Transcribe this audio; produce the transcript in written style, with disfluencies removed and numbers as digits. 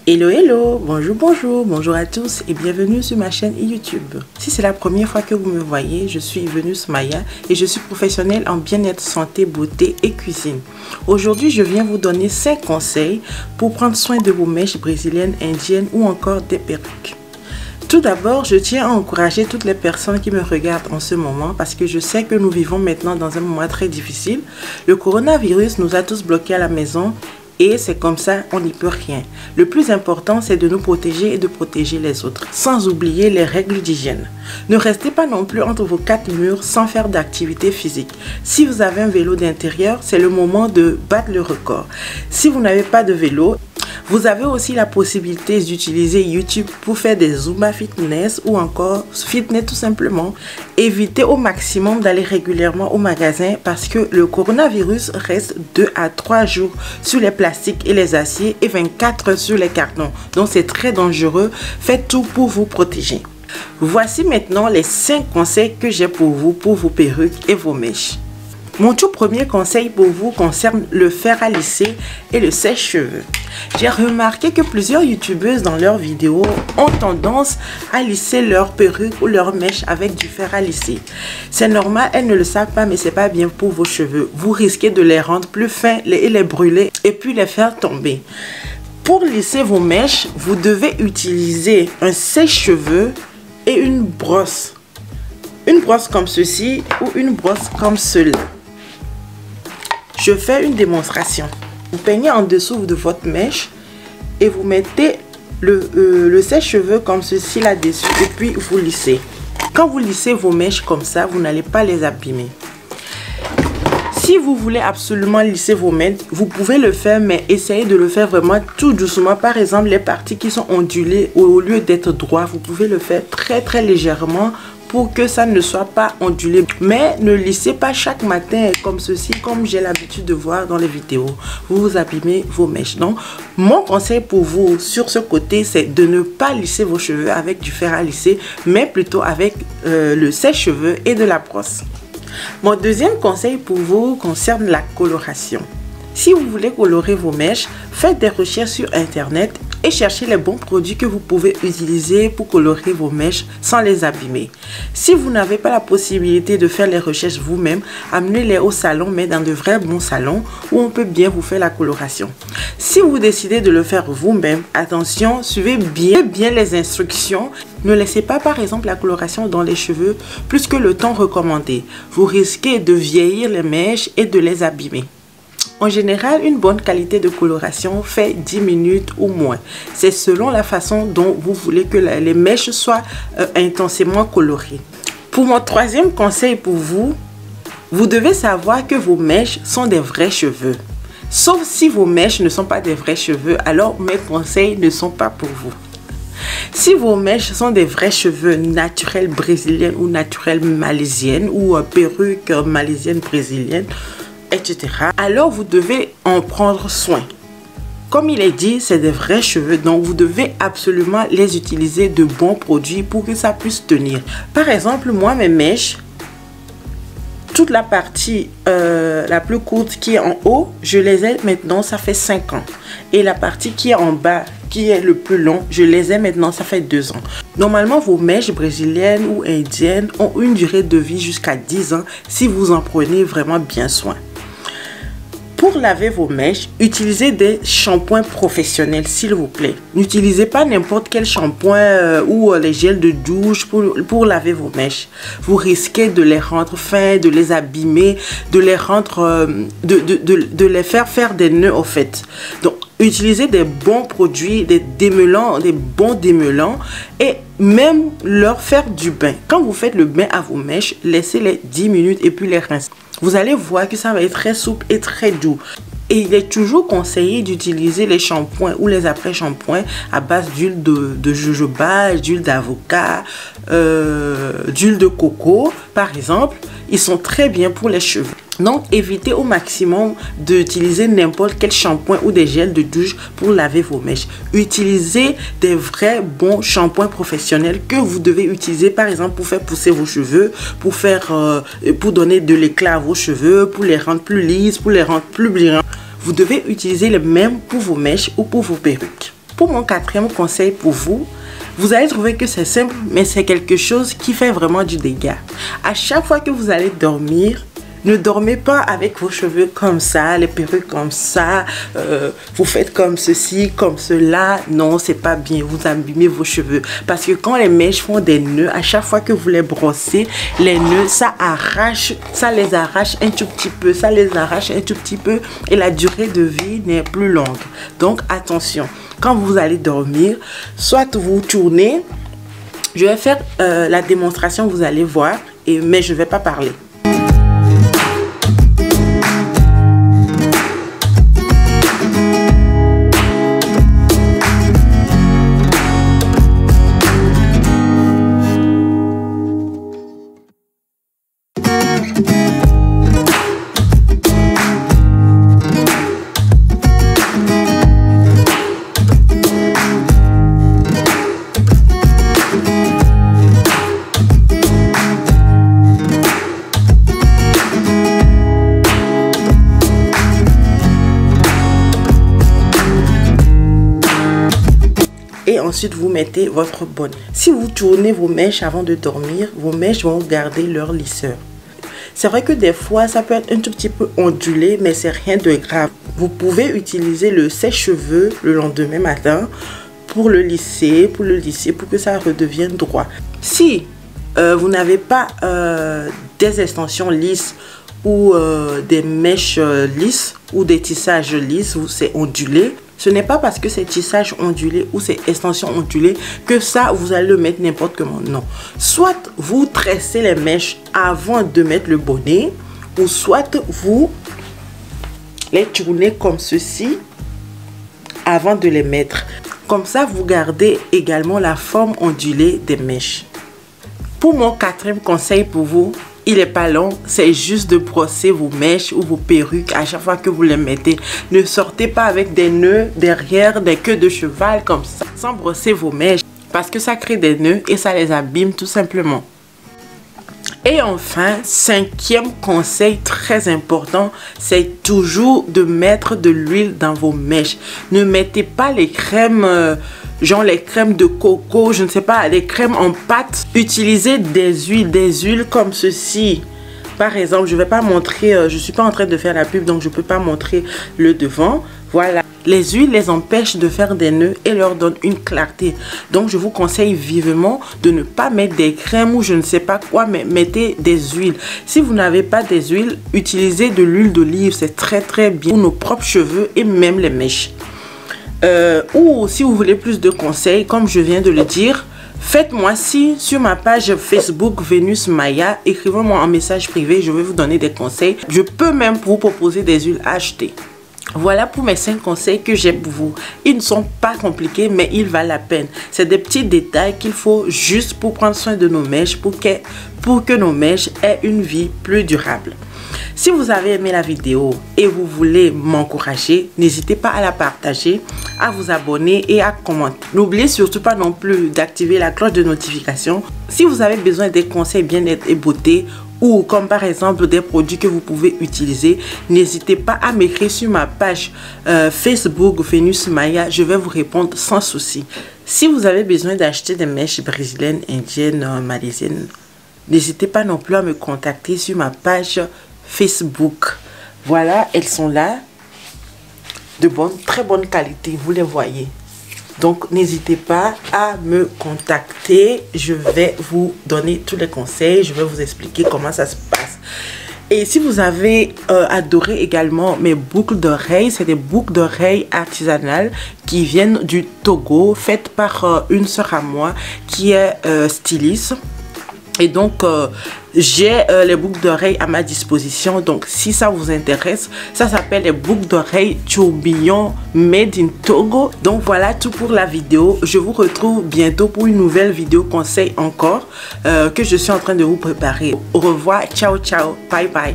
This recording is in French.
Hello hello, bonjour à tous et bienvenue sur ma chaîne YouTube. Si c'est la première fois que vous me voyez, je suis Venus Maya et je suis professionnelle en bien-être, santé, beauté et cuisine. Aujourd'hui, je viens vous donner 5 conseils pour prendre soin de vos mèches brésiliennes, indiennes ou encore des perruques. Tout d'abord, je tiens à encourager toutes les personnes qui me regardent en ce moment parce que je sais que nous vivons maintenant dans un moment très difficile. Le coronavirus nous a tous bloqués à la maison. Et c'est comme ça, on n'y peut rien. Le plus important, c'est de nous protéger et de protéger les autres, sans oublier les règles d'hygiène. Ne restez pas non plus entre vos 4 murs sans faire d'activité physique. Si vous avez un vélo d'intérieur, c'est le moment de battre le record. Si vous n'avez pas de vélo, vous avez aussi la possibilité d'utiliser YouTube pour faire des Zumba Fitness ou encore fitness tout simplement. Évitez au maximum d'aller régulièrement au magasin parce que le coronavirus reste 2 à 3 jours sur les plastiques et les aciers et 24 heures sur les cartons. Donc c'est très dangereux. Faites tout pour vous protéger. Voici maintenant les 5 conseils que j'ai pour vos perruques et vos mèches. Mon tout premier conseil pour vous concerne le fer à lisser et le sèche-cheveux. J'ai remarqué que plusieurs youtubeuses dans leurs vidéos ont tendance à lisser leurs perruques ou leurs mèches avec du fer à lisser. C'est normal, elles ne le savent pas, mais c'est pas bien pour vos cheveux. Vous risquez de les rendre plus fins et les brûler et puis les faire tomber. Pour lisser vos mèches, vous devez utiliser un sèche-cheveux et une brosse. Une brosse comme ceci ou une brosse comme cela. Je fais une démonstration. Vous peignez en dessous de votre mèche et vous mettez le sèche-cheveux comme ceci là-dessus et puis vous lissez. Quand vous lissez vos mèches comme ça, vous n'allez pas les abîmer. Si vous voulez absolument lisser vos mèches, vous pouvez le faire, mais essayez de le faire vraiment tout doucement. Par exemple, les parties qui sont ondulées, au lieu d'être droit, vous pouvez le faire très légèrement pour que ça ne soit pas ondulé. Mais ne lissez pas chaque matin comme ceci, comme j'ai l'habitude de voir dans les vidéos. Vous abîmez vos mèches. Donc, mon conseil pour vous sur ce côté, c'est de ne pas lisser vos cheveux avec du fer à lisser, mais plutôt avec le sèche-cheveux et de la brosse. Mon deuxième conseil pour vous concerne la coloration. Si vous voulez colorer vos mèches, faites des recherches sur internet et cherchez les bons produits que vous pouvez utiliser pour colorer vos mèches sans les abîmer. Si vous n'avez pas la possibilité de faire les recherches vous-même, amenez-les au salon, mais dans de vrais bons salons où on peut bien vous faire la coloration. Si vous décidez de le faire vous-même, attention, suivez bien les instructions. Ne laissez pas par exemple la coloration dans les cheveux plus que le temps recommandé. Vous risquez de vieillir les mèches et de les abîmer. En général, une bonne qualité de coloration fait 10 minutes ou moins. C'est selon la façon dont vous voulez que les mèches soient intensément colorées. Pour mon troisième conseil pour vous, vous devez savoir que vos mèches sont des vrais cheveux. Sauf si vos mèches ne sont pas des vrais cheveux, alors mes conseils ne sont pas pour vous. Si vos mèches sont des vrais cheveux naturels brésiliennes ou naturelles malaisiennes ou perruques malaisiennes brésiliennes, etc. alors vous devez en prendre soin. Comme il est dit, c'est des vrais cheveux, donc vous devez absolument les utiliser de bons produits pour que ça puisse tenir. Par exemple, moi, mes mèches, toute la partie la plus courte qui est en haut, je les ai maintenant, ça fait 5 ans. Et la partie qui est en bas, qui est le plus long, je les ai maintenant, ça fait 2 ans. Normalement, vos mèches brésiliennes ou indiennes ont une durée de vie jusqu'à 10 ans si vous en prenez vraiment bien soin. Pour laver vos mèches, utilisez des shampoings professionnels, s'il vous plaît. N'utilisez pas n'importe quel shampoing ou les gels de douche pour laver vos mèches. Vous risquez de les rendre fins, de les abîmer, de les rendre, de les faire des nœuds au fait. Donc, utilisez des bons produits, des bons démêlants et même leur faire du bain. Quand vous faites le bain à vos mèches, laissez-les 10 minutes et puis les rincez. Vous allez voir que ça va être très souple et très doux. Et il est toujours conseillé d'utiliser les shampoings ou les après-shampoings à base d'huile de jojoba, d'huile d'avocat, d'huile de coco, par exemple. Ils sont très bien pour les cheveux. Donc, évitez au maximum d'utiliser n'importe quel shampoing ou des gels de douche pour laver vos mèches. Utilisez des vrais bons shampoings professionnels que vous devez utiliser, par exemple, pour faire pousser vos cheveux, pour donner de l'éclat à vos cheveux, pour les rendre plus lisses, pour les rendre plus brillants. Vous devez utiliser les mêmes pour vos mèches ou pour vos perruques. Pour mon quatrième conseil pour vous, vous allez trouver que c'est simple, mais c'est quelque chose qui fait vraiment du dégât. À chaque fois que vous allez dormir, ne dormez pas avec vos cheveux comme ça, les perruques comme ça, vous faites comme ceci, comme cela. Non, c'est pas bien, vous abîmez vos cheveux. Parce que quand les mèches font des nœuds, à chaque fois que vous les brossez, les nœuds, ça les arrache un tout petit peu, et la durée de vie n'est plus longue. Donc attention, quand vous allez dormir, soit vous tournez, je vais faire la démonstration, vous allez voir, mais je ne vais pas parler. Et ensuite vous mettez votre bonnet. Si vous tournez vos mèches avant de dormir, vos mèches vont garder leur lisseur. C'est vrai que des fois ça peut être un tout petit peu ondulé, mais c'est rien de grave. Vous pouvez utiliser le sèche-cheveux le lendemain matin pour le lisser, pour que ça redevienne droit. Si vous n'avez pas des extensions lisses ou des mèches lisses ou des tissages lisses où c'est ondulé, ce n'est pas parce que c'est tissage ondulé ou c'est extension ondulée que ça, vous allez le mettre n'importe comment. Non. Soit vous tressez les mèches avant de mettre le bonnet, ou soit vous les tournez comme ceci avant de les mettre. Comme ça, vous gardez également la forme ondulée des mèches. Pour mon quatrième conseil pour vous, il n'est pas long, c'est juste de brosser vos mèches ou vos perruques à chaque fois que vous les mettez. Ne sortez pas avec des nœuds derrière, des queues de cheval comme ça, sans brosser vos mèches, parce que ça crée des nœuds et ça les abîme tout simplement. Et enfin, cinquième conseil très important, c'est toujours de mettre de l'huile dans vos mèches. Ne mettez pas les crèmes, genre les crèmes de coco, je ne sais pas, les crèmes en pâte. Utilisez des huiles comme ceci. Par exemple, je ne vais pas montrer, je ne suis pas en train de faire la pub, donc je ne peux pas montrer le devant. Voilà. Les huiles les empêchent de faire des nœuds et leur donnent une clarté. Donc, je vous conseille vivement de ne pas mettre des crèmes ou je ne sais pas quoi, mais mettez des huiles. Si vous n'avez pas des huiles, utilisez de l'huile d'olive. C'est très bien pour nos propres cheveux et même les mèches. Ou si vous voulez plus de conseils, comme je viens de le dire, faites-moi signe sur ma page Facebook Venus Maya. Écrivez-moi en message privé, je vais vous donner des conseils. Je peux même vous proposer des huiles à acheter. Voilà pour mes 5 conseils que j'ai pour vous. Ils ne sont pas compliqués, mais ils valent la peine. C'est des petits détails qu'il faut juste pour prendre soin de nos mèches, pour que nos mèches aient une vie plus durable. Si vous avez aimé la vidéo et vous voulez m'encourager, n'hésitez pas à la partager, à vous abonner et à commenter. N'oubliez surtout pas non plus d'activer la cloche de notification. Si vous avez besoin des conseils bien-être et beauté, ou comme par exemple des produits que vous pouvez utiliser, n'hésitez pas à m'écrire sur ma page Facebook Venus Maya, je vais vous répondre sans souci. Si vous avez besoin d'acheter des mèches brésiliennes, indiennes, malaisiennes, n'hésitez pas non plus à me contacter sur ma page Facebook. Voilà, elles sont là, de très bonne qualité, vous les voyez. Donc, n'hésitez pas à me contacter. Je vais vous donner tous les conseils. Je vais vous expliquer comment ça se passe. Et si vous avez adoré également mes boucles d'oreilles, c'est des boucles d'oreilles artisanales qui viennent du Togo, faites par une sœur à moi qui est styliste. Et donc, j'ai les boucles d'oreilles à ma disposition. Donc, si ça vous intéresse, ça s'appelle les boucles d'oreilles tourbillon made in Togo. Donc, voilà tout pour la vidéo. Je vous retrouve bientôt pour une nouvelle vidéo conseil encore que je suis en train de vous préparer. Au revoir, ciao, ciao, bye, bye.